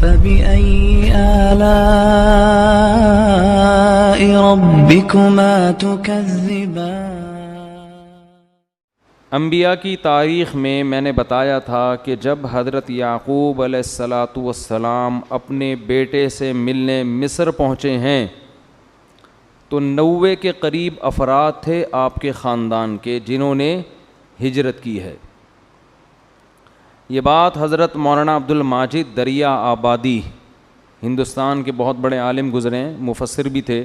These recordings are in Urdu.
فبأي آلاء ربكما تكذبان۔ انبیاء کی تاریخ میں نے بتایا تھا کہ جب حضرت یعقوب علیہ السلام اپنے بیٹے سے ملنے مصر پہنچے ہیں تو 90 کے قریب افراد تھے آپ کے خاندان کے جنہوں نے ہجرت کی ہے۔ یہ بات حضرت مولانا عبد الماجد دریا آبادی، ہندوستان کے بہت بڑے عالم گزرے ہیں، مفسر بھی تھے،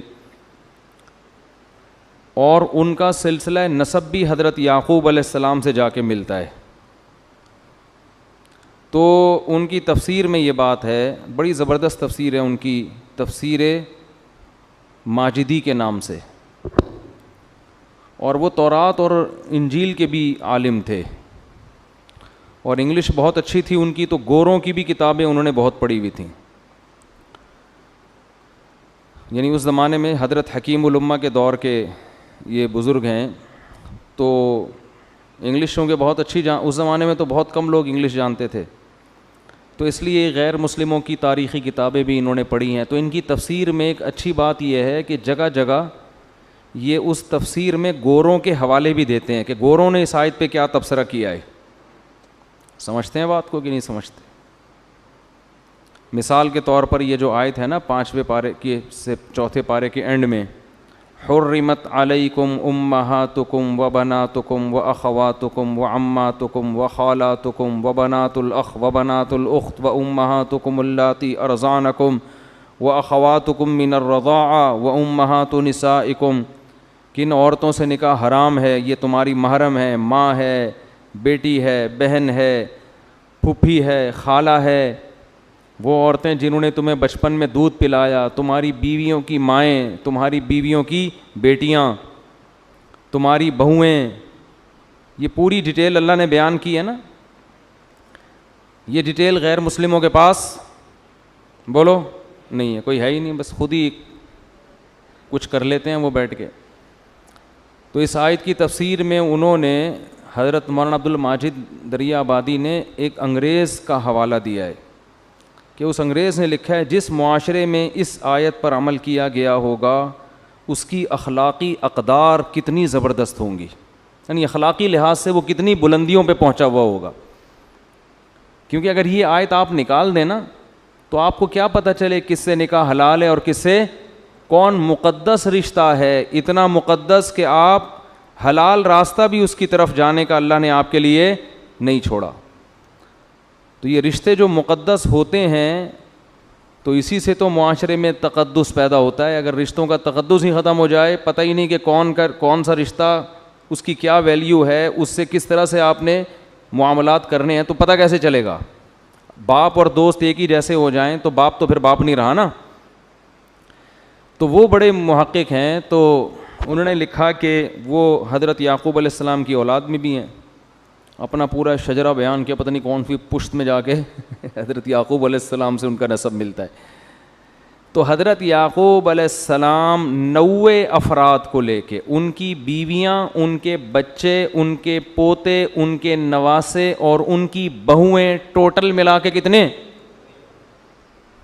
اور ان کا سلسلہ نسب بھی حضرت یعقوب علیہ السلام سے جا کے ملتا ہے۔ تو ان کی تفسیر میں یہ بات ہے، بڑی زبردست تفسیر ہے ان کی، تفسیر ماجدی کے نام سے، اور وہ تورات اور انجیل کے بھی عالم تھے، اور انگلش بہت اچھی تھی ان کی، تو گوروں کی بھی کتابیں انہوں نے بہت پڑھی ہوئی تھیں۔ یعنی اس زمانے میں حضرت حکیم الامہ کے دور کے یہ بزرگ ہیں، تو انگلشوں کے بہت اچھی اس زمانے میں تو بہت کم لوگ انگلش جانتے تھے، تو اس لیے غیر مسلموں کی تاریخی کتابیں بھی انہوں نے پڑھی ہیں۔ تو ان کی تفسیر میں ایک اچھی بات یہ ہے کہ جگہ جگہ یہ اس تفسیر میں گوروں کے حوالے بھی دیتے ہیں کہ گوروں نے اس آیت پہ کیا تبصرہ کیا ہے۔ سمجھتے ہیں بات کو کہ نہیں سمجھتے؟ مثال کے طور پر یہ جو آیت ہے نا 5ویں پارے کی سے 4تھے پارے کے اینڈ میں، حرمت علیکم امہاتکم وبناتکم واخواتکم وعماتکم وخالاتکم وبنات الاخ وبنات الاخت وامہاتکم اللاتی ارضعنکم واخواتکم من الرضاعہ وامہات نسائکم، کن عورتوں سے نکاح حرام ہے، یہ تمہاری محرم ہے، ماں ہے، بیٹی ہے، بہن ہے، پھوپھی ہے، خالہ ہے، وہ عورتیں جنہوں نے تمہیں بچپن میں دودھ پلایا، تمہاری بیویوں کی مائیں، تمہاری بیویوں کی بیٹیاں، تمہاری بہویں، یہ پوری ڈیٹیل اللہ نے بیان کی ہے نا۔ یہ ڈیٹیل غیر مسلموں کے پاس بولو نہیں ہے، کوئی ہے ہی نہیں، بس خود ہی کچھ کر لیتے ہیں وہ بیٹھ کے۔ تو اس آیت کی تفسیر میں انہوں نے حضرت مولانا عبد الماجد دریا آبادی نے ایک انگریز کا حوالہ دیا ہے کہ اس انگریز نے لکھا ہے جس معاشرے میں اس آیت پر عمل کیا گیا ہوگا اس کی اخلاقی اقدار کتنی زبردست ہوں گی، یعنی اخلاقی لحاظ سے وہ کتنی بلندیوں پہ پہنچا ہوا ہوگا۔ کیونکہ اگر یہ آیت آپ نکال دیں نا تو آپ کو کیا پتہ چلے کس سے نکاح حلال ہے اور کس سے کون مقدس رشتہ ہے، اتنا مقدس کہ آپ حلال راستہ بھی اس کی طرف جانے کا اللہ نے آپ کے لیے نہیں چھوڑا۔ تو یہ رشتے جو مقدس ہوتے ہیں تو اسی سے تو معاشرے میں تقدس پیدا ہوتا ہے۔ اگر رشتوں کا تقدس ہی ختم ہو جائے، پتہ ہی نہیں کہ کون سا رشتہ، اس کی کیا ویلیو ہے، اس سے کس طرح سے آپ نے معاملات کرنے ہیں، تو پتہ کیسے چلے گا؟ باپ اور دوست ایک ہی جیسے ہو جائیں تو باپ تو پھر باپ نہیں رہا نا۔ تو وہ بڑے محقق ہیں، تو انہوں نے لکھا کہ وہ حضرت یعقوب علیہ السلام کی اولاد میں بھی ہیں، اپنا پورا شجرہ بیان کیا، پتہ نہیں کون سی پشت میں جا کے حضرت یعقوب علیہ السلام سے ان کا نسب ملتا ہے۔ تو حضرت یعقوب علیہ السلام 90 افراد کو لے کے، ان کی بیویاں، ان کے بچے، ان کے پوتے، ان کے نواسے اور ان کی بہویں، ٹوٹل ملا کے کتنے؟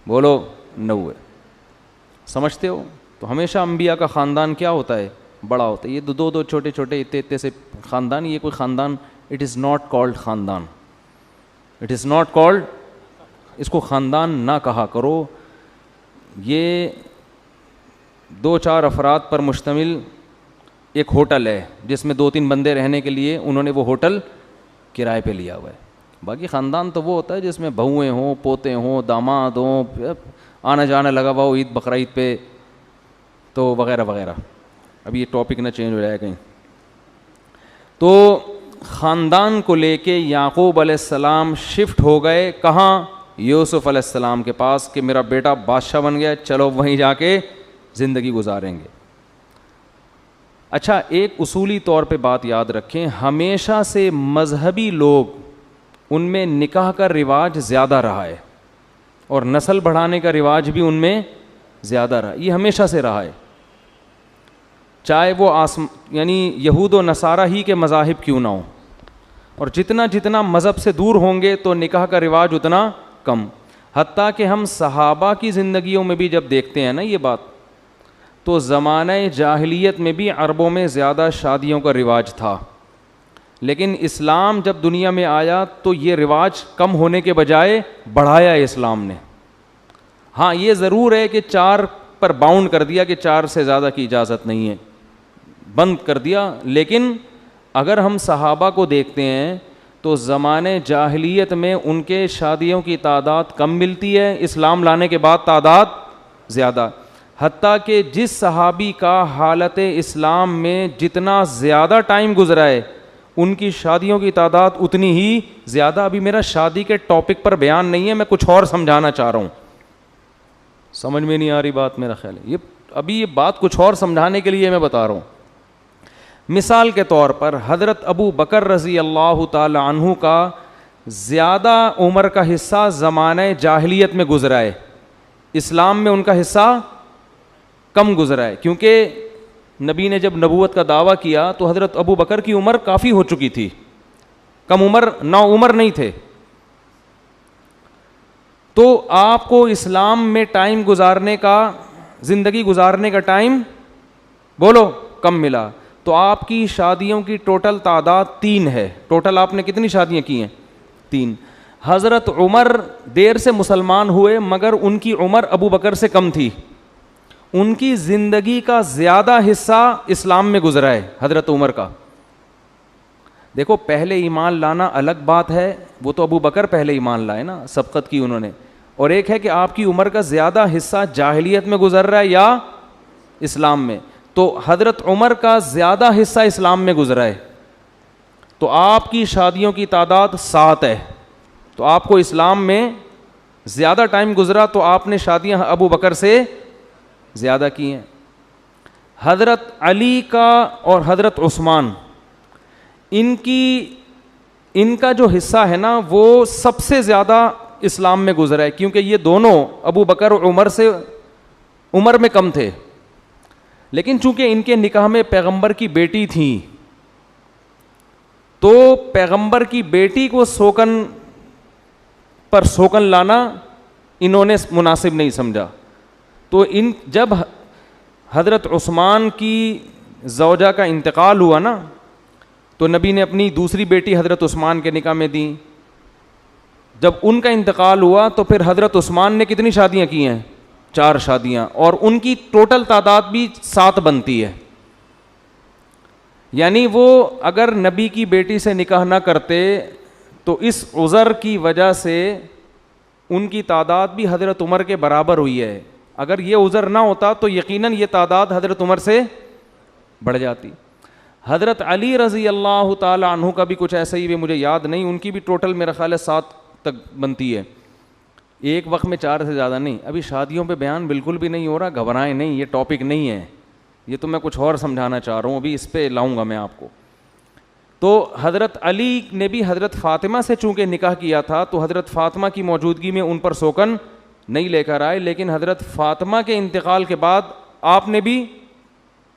بولو 90۔ سمجھتے ہو؟ تو ہمیشہ انبیاء کا خاندان کیا ہوتا ہے؟ بڑا ہوتا ہے۔ یہ دو چھوٹے چھوٹے اتنے سے خاندان، یہ کوئی خاندان، اٹ از ناٹ کالڈ خاندان، اٹ از ناٹ کالڈ، اس کو خاندان نہ کہا کرو۔ یہ 2-4 افراد پر مشتمل ایک ہوٹل ہے جس میں 2-3 بندے رہنے کے لیے انہوں نے وہ ہوٹل کرائے پہ لیا ہوا ہے۔ باقی خاندان تو وہ ہوتا ہے جس میں بہویں ہوں، پوتے ہوں، داماد ہوں، آنا جانا لگا ہوا ہو عید بقرعید پہ، تو وغیرہ وغیرہ۔ اب یہ ٹاپک نہ چینج ہو جائے کہیں۔ تو خاندان کو لے کے یعقوب علیہ السلام شفٹ ہو گئے کہاں؟ یوسف علیہ السلام کے پاس، کہ میرا بیٹا بادشاہ بن گیا، چلو وہیں جا کے زندگی گزاریں گے۔ اچھا، ایک اصولی طور پہ بات یاد رکھیں، ہمیشہ سے مذہبی لوگ، ان میں نکاح کا رواج زیادہ رہا ہے اور نسل بڑھانے کا رواج بھی ان میں زیادہ رہا، یہ ہمیشہ سے رہا ہے، چاہے وہ یعنی یہود و نصارہ ہی کے مذاہب کیوں نہ ہوں، اور جتنا مذہب سے دور ہوں گے تو نکاح کا رواج اتنا کم۔ حتیٰ کہ ہم صحابہ کی زندگیوں میں بھی جب دیکھتے ہیں نا یہ بات، تو زمانہ جاہلیت میں بھی عربوں میں زیادہ شادیوں کا رواج تھا، لیکن اسلام جب دنیا میں آیا تو یہ رواج کم ہونے کے بجائے بڑھایا اسلام نے۔ ہاں یہ ضرور ہے کہ 4 پر باؤنڈ کر دیا کہ 4 سے زیادہ کی اجازت نہیں ہے، بند کر دیا، لیکن اگر ہم صحابہ کو دیکھتے ہیں تو زمانے جاہلیت میں ان کے شادیوں کی تعداد کم ملتی ہے، اسلام لانے کے بعد تعداد زیادہ، حتیٰ کہ جس صحابی کا حالت اسلام میں جتنا زیادہ ٹائم گزرا ہے ان کی شادیوں کی تعداد اتنی ہی زیادہ۔ ابھی میرا شادی کے ٹاپک پر بیان نہیں ہے، میں کچھ اور سمجھانا چاہ رہا ہوں، سمجھ میں نہیں آ رہی بات میرا خیال ہے، ابھی یہ بات کچھ اور سمجھانے کے لیے میں بتا رہا ہوں۔ مثال کے طور پر حضرت ابو بکر رضی اللہ تعالی عنہ کا زیادہ عمر کا حصہ زمانہ جاہلیت میں گزرا ہے، اسلام میں ان کا حصہ کم گزرا ہے، کیونکہ نبی نے جب نبوت کا دعویٰ کیا تو حضرت ابو بکر کی عمر کافی ہو چکی تھی، کم عمر نوعمر نہیں تھے، تو آپ کو اسلام میں ٹائم گزارنے کا، زندگی گزارنے کا ٹائم بولو کم ملا، تو آپ کی شادیوں کی ٹوٹل تعداد 3 ہے۔ ٹوٹل آپ نے کتنی شادیاں کی ہیں؟ 3۔ حضرت عمر دیر سے مسلمان ہوئے مگر ان کی عمر ابو بکر سے کم تھی، ان کی زندگی کا زیادہ حصہ اسلام میں گزرا ہے حضرت عمر کا۔ دیکھو پہلے ایمان لانا الگ بات ہے، وہ تو ابو بکر پہلے ایمان لائے نا، سبقت کی انہوں نے، اور ایک ہے کہ آپ کی عمر کا زیادہ حصہ جاہلیت میں گزر رہا ہے یا اسلام میں، تو حضرت عمر کا زیادہ حصہ اسلام میں گزرا ہے، تو آپ کی شادیوں کی تعداد 7 ہے، تو آپ کو اسلام میں زیادہ ٹائم گزرا تو آپ نے شادیاں ابو بکر سے زیادہ کی ہیں۔ حضرت علی کا اور حضرت عثمان، ان کا جو حصہ ہے نا وہ سب سے زیادہ اسلام میں گزرا ہے، کیونکہ یہ دونوں ابو بکر اور عمر سے عمر میں کم تھے، لیکن چونکہ ان کے نکاح میں پیغمبر کی بیٹی تھی تو پیغمبر کی بیٹی کو سوکن پر سوکن لانا انہوں نے مناسب نہیں سمجھا، تو جب حضرت عثمان کی زوجہ کا انتقال ہوا نا تو نبی نے اپنی دوسری بیٹی حضرت عثمان کے نکاح میں دی، جب ان کا انتقال ہوا تو پھر حضرت عثمان نے کتنی شادیاں کی ہیں؟ 4 شادیاں، اور ان کی ٹوٹل تعداد بھی 7 بنتی ہے، یعنی وہ اگر نبی کی بیٹی سے نکاح نہ کرتے تو اس عذر کی وجہ سے ان کی تعداد بھی حضرت عمر کے برابر ہوئی ہے، اگر یہ عذر نہ ہوتا تو یقیناً یہ تعداد حضرت عمر سے بڑھ جاتی۔ حضرت علی رضی اللہ تعالی عنہ کا بھی کچھ ایسا ہی، مجھے یاد نہیں، ان کی بھی ٹوٹل میرا خیال ہے 7 تک بنتی ہے، ایک وقت میں 4 سے زیادہ نہیں۔ ابھی شادیوں پہ بیان بالکل بھی نہیں ہو رہا، گھبرائیں نہیں، یہ ٹاپک نہیں ہے، یہ تو میں کچھ اور سمجھانا چاہ رہا ہوں، ابھی اس پہ لاؤں گا میں آپ کو۔ تو حضرت علی نے بھی حضرت فاطمہ سے چونکہ نکاح کیا تھا تو حضرت فاطمہ کی موجودگی میں ان پر سوکن نہیں لے کر آئے، لیکن حضرت فاطمہ کے انتقال کے بعد آپ نے بھی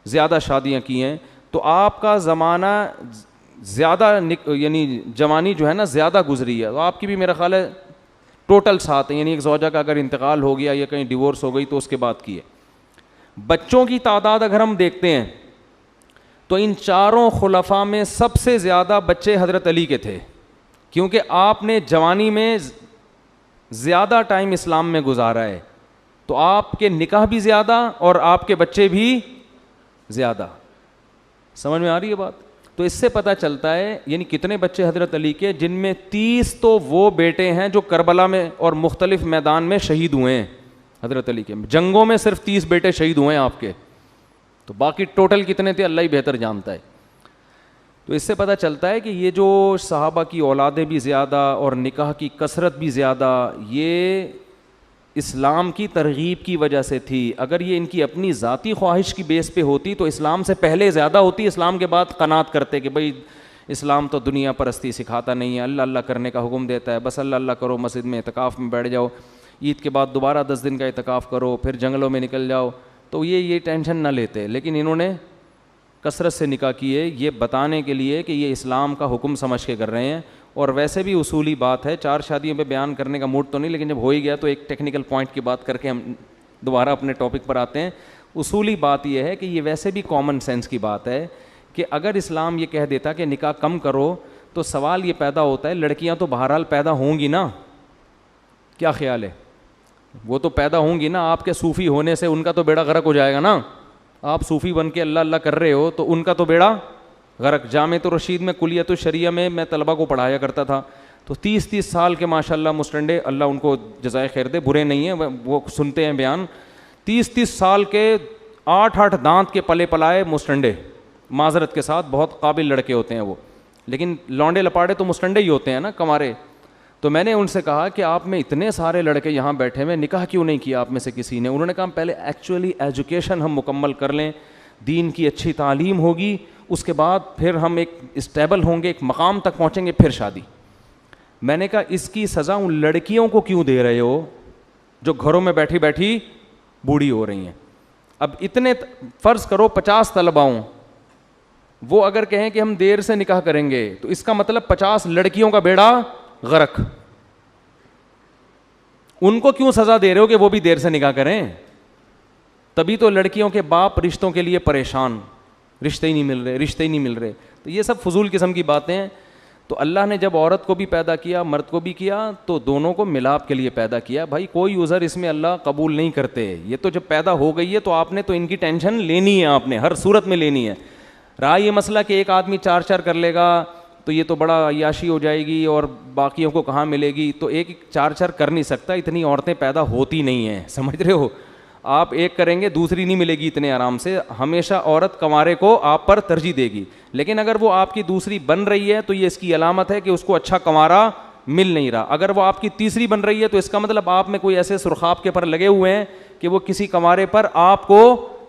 زیادہ شادیاں کی ہیں، تو آپ کا زمانہ زیادہ یعنی جوانی جو ہے نا زیادہ گزری ہے، تو آپ کی بھی میرا خیال ہے ٹوٹل 7 ہیں، یعنی ایک زوجہ کا اگر انتقال ہو گیا یا کہیں ڈیورس ہو گئی تو اس کے بعد کی ہے۔ بچوں کی تعداد اگر ہم دیکھتے ہیں تو ان 4 خلفاء میں سب سے زیادہ بچے حضرت علی کے تھے، کیونکہ آپ نے جوانی میں زیادہ ٹائم اسلام میں گزارا ہے، تو آپ کے نکاح بھی زیادہ اور آپ کے بچے بھی زیادہ۔ سمجھ میں آ رہی ہے بات؟ تو اس سے پتہ چلتا ہے یعنی کتنے بچے حضرت علی کے، جن میں 30 تو وہ بیٹے ہیں جو کربلا میں اور مختلف میدان میں شہید ہوئے ہیں، حضرت علی کے جنگوں میں صرف 30 بیٹے شہید ہوئے ہیں آپ کے، تو باقی ٹوٹل کتنے تھے اللہ ہی بہتر جانتا ہے۔ تو اس سے پتہ چلتا ہے کہ یہ جو صحابہ کی اولادیں بھی زیادہ اور نکاح کی کثرت بھی زیادہ، یہ اسلام کی ترغیب کی وجہ سے تھی۔ اگر یہ ان کی اپنی ذاتی خواہش کی بیس پہ ہوتی تو اسلام سے پہلے زیادہ ہوتی، اسلام کے بعد قناعت کرتے کہ بھئی اسلام تو دنیا پرستی سکھاتا نہیں ہے، اللہ اللہ کرنے کا حکم دیتا ہے، بس اللہ اللہ کرو، مسجد میں اعتکاف میں بیٹھ جاؤ، عید کے بعد دوبارہ 10 دن کا اعتکاف کرو، پھر جنگلوں میں نکل جاؤ، تو یہ ٹینشن نہ لیتے۔ لیکن انہوں نے کثرت سے نکاح کیے، یہ بتانے کے لیے کہ یہ اسلام کا حکم سمجھ کے کر رہے ہیں، اور ویسے بھی اصولی بات ہے, 4 شادیوں پہ بیان کرنے کا موڈ تو نہیں, لیکن جب ہو ہی گیا تو ایک ٹیکنیکل پوائنٹ کی بات کر کے ہم دوبارہ اپنے ٹاپک پر آتے ہیں. اصولی بات یہ ہے کہ یہ ویسے بھی کامن سینس کی بات ہے کہ اگر اسلام یہ کہہ دیتا کہ نکاح کم کرو تو سوال یہ پیدا ہوتا ہے لڑکیاں تو بہرحال پیدا ہوں گی نا, کیا خیال ہے؟ وہ تو پیدا ہوں گی نا, آپ کے صوفی ہونے سے ان کا تو بیڑا غرق ہو جائے گا نا. آپ صوفی بن کے اللہ اللہ کر رہے ہو تو ان کا تو بیڑا غرق. جامعۃ الرشید میں کلیت الشریعہ میں طلبہ کو پڑھایا کرتا تھا, تو 30 سال کے ماشاءاللہ مسٹنڈے, اللہ ان کو جزائے خیر دے, برے نہیں ہیں, وہ سنتے ہیں بیان, 30 سال کے 8 دانت کے پلے پلائے مسٹنڈے, معذرت کے ساتھ بہت قابل لڑکے ہوتے ہیں وہ, لیکن لونڈے لپاڑے تو مسٹنڈے ہی ہوتے ہیں نا, کمارے. تو میں نے ان سے کہا کہ آپ میں اتنے سارے لڑکے یہاں بیٹھے ہوئے, نکاح کیوں نہیں کیا آپ میں سے کسی نے؟ انہوں نے کہا پہلے ایکچولی ایجوکیشن ہم مکمل کر لیں, دین کی اچھی تعلیم ہوگی, اس کے بعد پھر ہم ایک اسٹیبل ہوں گے, ایک مقام تک پہنچیں گے, پھر شادی. میں نے کہا اس کی سزا ان لڑکیوں کو کیوں دے رہے ہو جو گھروں میں بیٹھی بیٹھی بوڑھی ہو رہی ہیں؟ اب اتنے فرض کرو 50 طلبہ ہوں, وہ اگر کہیں کہ ہم دیر سے نکاح کریں گے تو اس کا مطلب 50 لڑکیوں کا بیڑا غرق. ان کو کیوں سزا دے رہے ہو کہ وہ بھی دیر سے نکاح کریں؟ تبھی تو لڑکیوں کے باپ رشتوں کے لیے پریشان, رشتے ہی نہیں مل رہے. تو یہ سب فضول قسم کی باتیں ہیں. تو اللہ نے جب عورت کو بھی پیدا کیا, مرد کو بھی کیا, تو دونوں کو ملاپ کے لیے پیدا کیا. بھائی کوئی عذر اس میں اللہ قبول نہیں کرتے. یہ تو جب پیدا ہو گئی ہے تو آپ نے تو ان کی ٹینشن لینی ہے, آپ نے ہر صورت میں لینی ہے. رہا یہ مسئلہ کہ ایک آدمی 4 کر لے گا تو یہ تو بڑا عیاشی ہو جائے گی اور باقیوں کو کہاں ملے گی, تو ایک 4 کر نہیں سکتا, اتنی عورتیں پیدا ہوتی نہیں ہیں, سمجھ رہے ہو؟ آپ ایک کریں گے دوسری نہیں ملے گی اتنے آرام سے. ہمیشہ عورت کنوارے کو آپ پر ترجیح دے گی, لیکن اگر وہ آپ کی دوسری بن رہی ہے تو یہ اس کی علامت ہے کہ اس کو اچھا کنوارا مل نہیں رہا. اگر وہ آپ کی تیسری بن رہی ہے تو اس کا مطلب آپ میں کوئی ایسے سرخاب کے پر لگے ہوئے ہیں کہ وہ کسی کنوارے پر آپ کو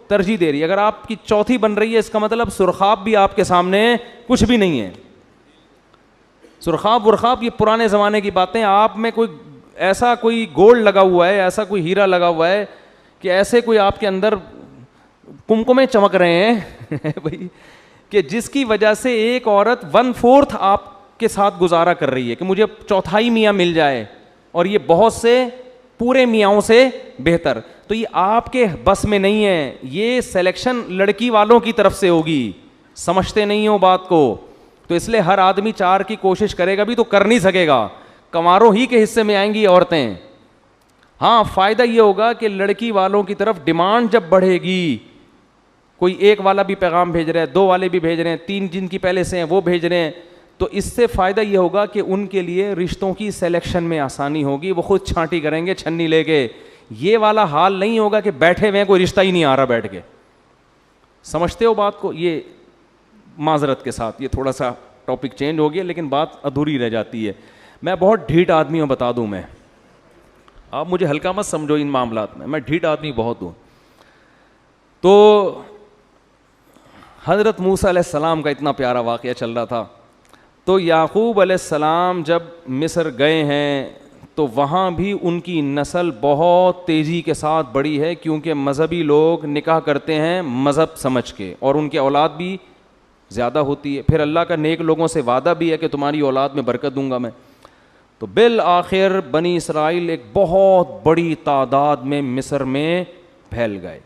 ترجیح دے رہی ہے. اگر آپ کی چوتھی بن رہی ہے اس کا مطلب سرخاب بھی آپ کے سامنے کچھ بھی نہیں ہے. سرخاب ورخاب یہ پرانے زمانے کی باتیں. آپ میں کوئی ایسا کوئی گولڈ لگا ہوا ہے, ایسا کوئی ہیرا لگا ہوا ہے کہ ایسے کوئی آپ کے اندر کمکمیں چمک رہے ہیں بھائی, کہ جس کی وجہ سے ایک عورت 1/4 آپ کے ساتھ گزارا کر رہی ہے کہ مجھے چوتھائی میاں مل جائے, اور یہ بہت سے پورے میاں سے بہتر. تو یہ آپ کے بس میں نہیں ہے, یہ سلیکشن لڑکی والوں کی طرف سے ہوگی. سمجھتے نہیں ہو بات کو, تو اس لیے ہر آدمی 4 کی کوشش کرے گا بھی تو کر نہیں سکے گا, کنواروں ہی کے حصے میں آئیں گی عورتیں. ہاں فائدہ یہ ہوگا کہ لڑکی والوں کی طرف ڈیمانڈ جب بڑھے گی, کوئی ایک والا بھی پیغام بھیج رہا ہے, 2 والے بھی بھیج رہے ہیں, 3 جن کی پہلے سے ہیں وہ بھیج رہے ہیں, تو اس سے فائدہ یہ ہوگا کہ ان کے لیے رشتوں کی سلیکشن میں آسانی ہوگی. وہ خود چھانٹی کریں گے چھنی لے کے. یہ والا حال نہیں ہوگا کہ بیٹھے ہوئے ہیں کوئی رشتہ ہی نہیں آ رہا بیٹھ کے. سمجھتے ہو بات کو؟ یہ معذرت کے ساتھ یہ تھوڑا سا ٹاپک چینج ہو گیا, لیکن بات ادھوری رہ جاتی ہے. میں بہت ڈھیٹ آدمی ہوں, بتا دوں میں, آپ مجھے ہلکا مت سمجھو ان معاملات میں ڈھیٹ آدمی بہت ہوں. تو حضرت موسیٰ علیہ السلام کا اتنا پیارا واقعہ چل رہا تھا. تو یعقوب علیہ السلام جب مصر گئے ہیں تو وہاں بھی ان کی نسل بہت تیزی کے ساتھ بڑھی ہے, کیونکہ مذہبی لوگ نکاح کرتے ہیں مذہب سمجھ کے, اور ان کی اولاد بھی زیادہ ہوتی ہے. پھر اللہ کا نیک لوگوں سے وعدہ بھی ہے کہ تمہاری اولاد میں برکت دوں گا میں. تو بالآخر بنی اسرائیل ایک بہت بڑی تعداد میں مصر میں پھیل گئے.